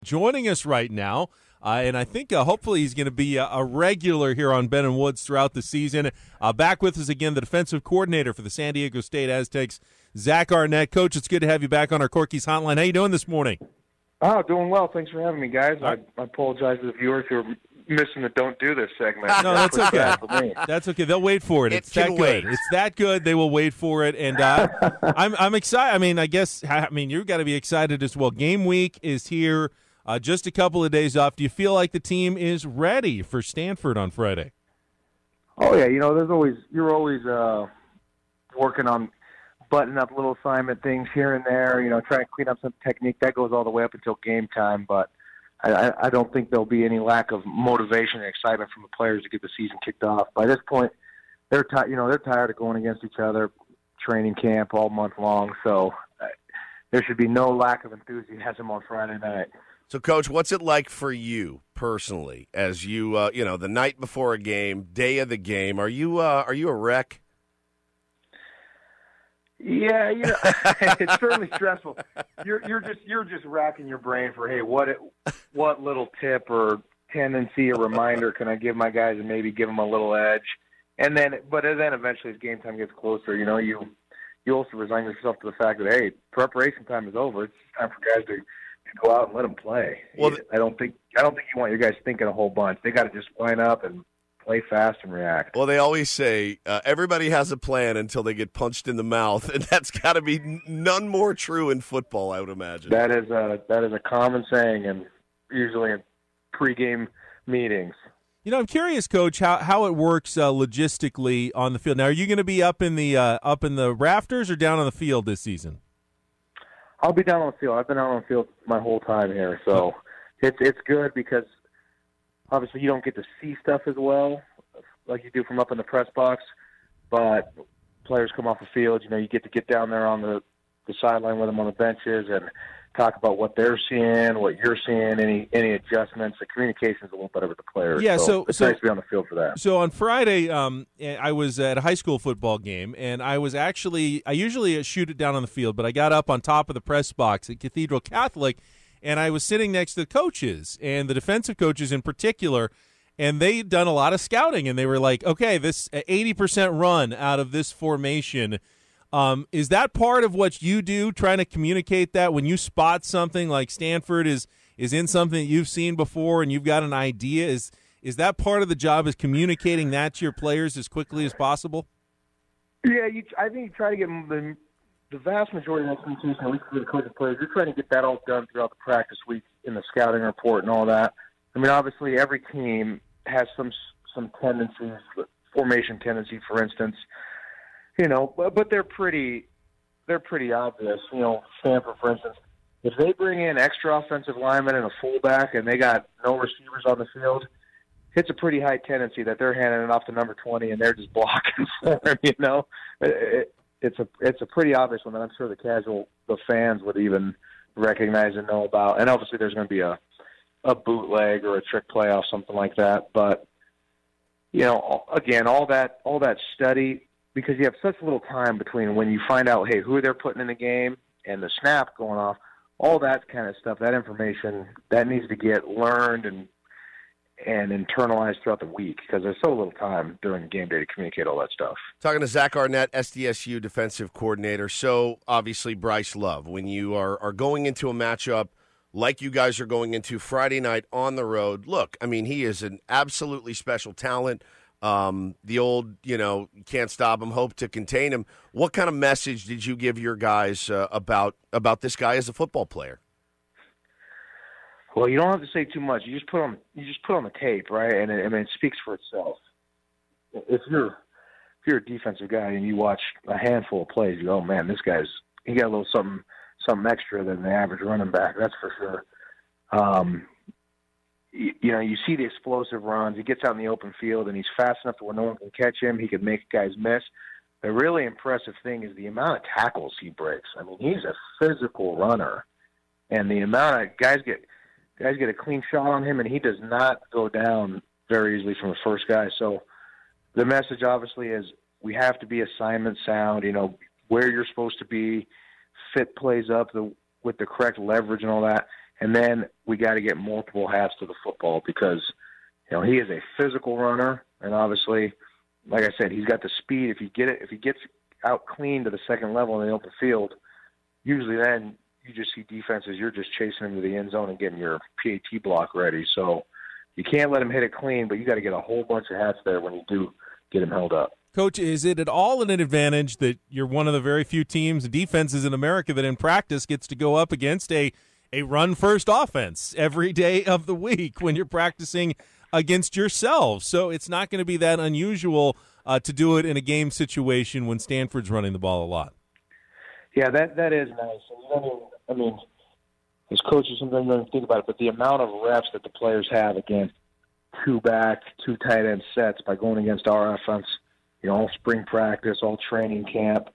joining us right now. And I think hopefully he's going to be a regular here on Ben and Woods throughout the season. Back with us again, the defensive coordinator for the San Diego State Aztecs, Zach Arnett. Coach, it's good to have you back on our Corky's Hotline. How you doing this morning? Oh, doing well. Thanks for having me, guys. I apologize to the viewers who are missing the "Don't Do This" segment. No, that's okay. That's okay. They'll wait for it. It's that good. It's that good. They will wait for it. And I'm excited. You've got to be excited as well. Game week is here. Just a couple of days off. Do you feel like the team is ready for Stanford on Friday? Oh yeah, you're always working on buttoning up little assignment things here and there. Trying to clean up some technique that goes all the way up until game time. But I don't think there'll be any lack of motivation and excitement from the players to get the season kicked off. By this point, they're tired of going against each other, training camp all month long. So there should be no lack of enthusiasm on Friday night. So, Coach, what's it like for you personally as you, the night before a game, day of the game? Are you a wreck? Yeah, it's certainly stressful. You're just racking your brain for, hey, what little tip or tendency or reminder can I give my guys and maybe give them a little edge? But then eventually as game time gets closer, you also resign yourself to the fact that, hey, preparation time is over. It's time for guys to go out and let them play. Well, I don't think you want your guys thinking a whole bunch. They got to just line up and play fast and react. Well, they always say everybody has a plan until they get punched in the mouth, and that's got to be none more true in football, I would imagine. That is a common saying, and usually in pregame meetings. I'm curious, Coach, how it works logistically on the field. Now, are you going to be up in the rafters or down on the field this season? I'll be down on the field. I've been out on the field my whole time here, so it's good because obviously you don't get to see stuff as well like you do from up in the press box, but players come off the field, you get to get down there on the sideline with them on the benches and talk about what they're seeing, what you're seeing, any adjustments. The communication's a little better with the players. Yeah, so it's nice to be on the field for that. So on Friday, I was at a high school football game, and I usually shoot it down on the field, but I got up on top of the press box at Cathedral Catholic, and I was sitting next to the coaches, and the defensive coaches in particular, and they'd done a lot of scouting, and they were like, okay, this 80% run out of this formation. Is that part of what you do, trying to communicate that when you spot something like Stanford is in something that you've seen before and you've got an idea? Is that part of the job, is communicating that to your players as quickly as possible? Yeah, I think you try to get the vast majority of that communication, at least for the coaches and players, you're trying to get that all done throughout the practice week in the scouting report and all that. I mean, obviously every team has some tendencies, formation tendency, for instance. But they're pretty obvious. Stanford, for instance, if they bring in extra offensive linemen and a fullback and they got no receivers on the field, it's a pretty high tendency that they're handing it off to number 20 and they're just blocking for him. It's a pretty obvious one that I'm sure the fans would even recognize and know about. And obviously there's going to be a bootleg or a trick play off, something like that. But again, all that study, because you have such little time between when you find out, hey, who they're putting in the game and the snap going off, all that kind of stuff, that information, that needs to get learned and internalized throughout the week because there's so little time during game day to communicate all that stuff. Talking to Zach Arnett, Sdsu defensive coordinator. So, obviously, Bryce Love, when you are going into a matchup like you guys are going into Friday night on the road, look, I mean, he is an absolutely special talent. The old, you can't stop him, hope to contain him. What kind of message did you give your guys about this guy as a football player? Well, you don't have to say too much. You just put on the tape, right? And it speaks for itself. If you're a defensive guy and you watch a handful of plays, you go, oh man, he got a little something extra than the average running back. That's for sure. You see the explosive runs. He gets out in the open field, and he's fast enough to where no one can catch him. He can make guys miss. The really impressive thing is the amount of tackles he breaks. I mean, he's a physical runner, and the amount of guys get a clean shot on him, and he does not go down very easily from the first guy. So the message, obviously, is we have to be assignment sound, where you're supposed to be, fit plays up with the correct leverage and all that. And then we got to get multiple halves to the football because, he is a physical runner, and obviously, like I said, he's got the speed. If he gets out clean to the second level in the open field, usually then you just see defenses. You're just chasing him to the end zone and getting your PAT block ready. So you can't let him hit it clean, but you got to get a whole bunch of hats there when you do get him held up. Coach, is it at all an advantage that you're one of the very few teams, defenses in America that in practice gets to go up against a run-first offense every day of the week when you're practicing against yourselves? So it's not going to be that unusual to do it in a game situation when Stanford's running the ball a lot. Yeah, that is nice. And as coaches sometimes don't think about it, but the amount of reps that the players have against two tight end sets by going against our offense, all spring practice, all training camp,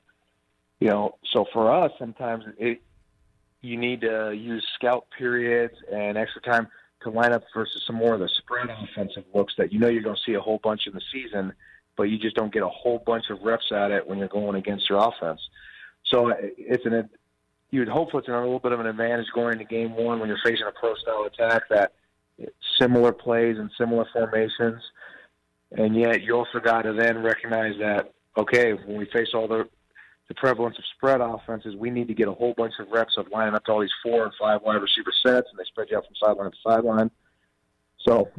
so for us sometimes you need to use scout periods and extra time to line up versus some more of the spread offensive looks that you're going to see a whole bunch in the season, but you just don't get a whole bunch of reps at it when you're going against your offense. So you would hope it's a little bit of an advantage going into game one when you're facing a pro-style attack, that similar plays and similar formations, and yet you also got to then recognize that, okay, when we face all the prevalence of spread offenses, we need to get a whole bunch of reps of lining up to all these 4 and 5 wide receiver sets, and they spread you out from sideline to sideline. So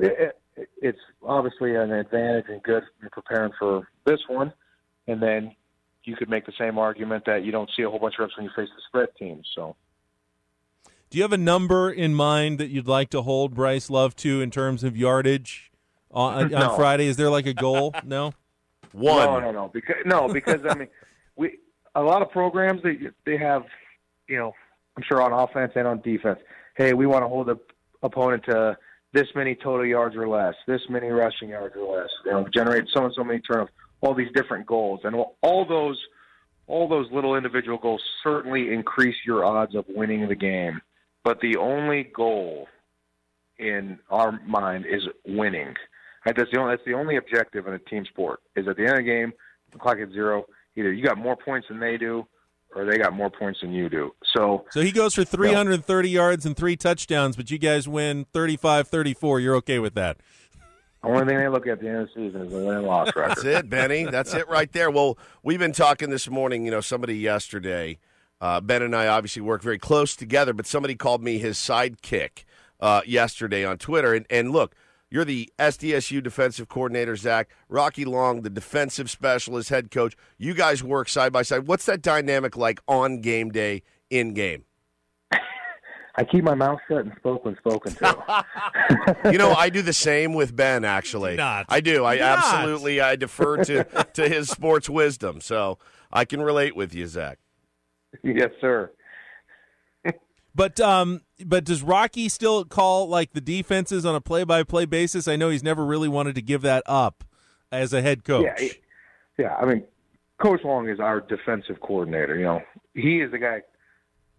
it's obviously an advantage and good in preparing for this one. And then you could make the same argument that you don't see a whole bunch of reps when you face the spread teams. So, do you have a number in mind that you'd like to hold Bryce Love to in terms of yardage on Friday? Is there like a goal? No? One. No. Because a lot of programs, they have, I'm sure on offense and on defense, hey, we want to hold the opponent to this many total yards or less, this many rushing yards or less, generate so and so many turnovers, all these different goals. And all those little individual goals certainly increase your odds of winning the game. But the only goal in our mind is winning. That's the only objective in a team sport, is at the end of the game, the clock hits zero, either you got more points than they do or they got more points than you do. So he goes for 330 yards and 3 touchdowns, but you guys win 35-34. You're okay with that? The only thing they look at the end of the season is the win and loss record. That's it, Benny. That's it right there. Well, we've been talking this morning, somebody yesterday, Ben and I obviously work very close together, but somebody called me his sidekick yesterday on Twitter. And look, you're the SDSU defensive coordinator, Zach. Rocky Long, the defensive specialist, head coach. You guys work side by side. What's that dynamic like on game day, in game? I keep my mouth shut and spoke when spoken to. I do the same with Ben, actually. Not. I do. I defer to his sports wisdom, so I can relate with you, Zach. Yes, sir. But does Rocky still call like the defenses on a play-by-play basis? I know he's never really wanted to give that up as a head coach. Yeah. Coach Long is our defensive coordinator. He is the guy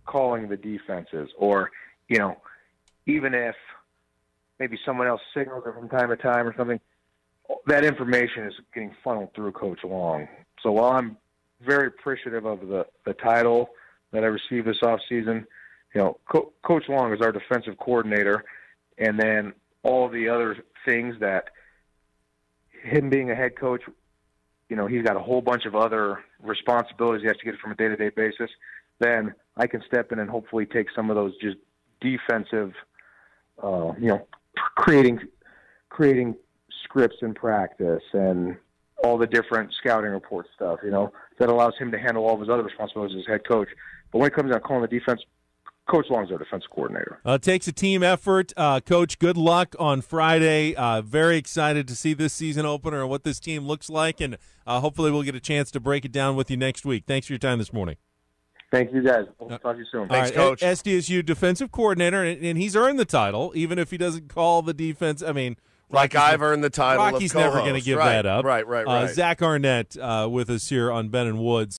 calling the defenses, or even if maybe someone else signals it from time to time or something, that information is getting funneled through Coach Long. So while I'm very appreciative of the title that I received this offseason, Coach Long is our defensive coordinator, and then all the other things that him being a head coach, he's got a whole bunch of other responsibilities he has to get from a day-to-day basis. Then I can step in and hopefully take some of those just defensive, creating scripts in practice and all the different scouting report stuff, that allows him to handle all of his other responsibilities as head coach. But when it comes down to calling the defense, Coach Long's our defensive coordinator. It takes a team effort. Coach, good luck on Friday. Very excited to see this season opener and what this team looks like, and hopefully we'll get a chance to break it down with you next week. Thanks for your time this morning. Thank you, guys. We'll talk to you soon. Thanks, Coach. SDSU defensive coordinator, and he's earned the title, even if he doesn't call the defense. I've earned the title Rocky's of co-host. never going to give that up. Right. Zach Arnett with us here on Ben and Woods.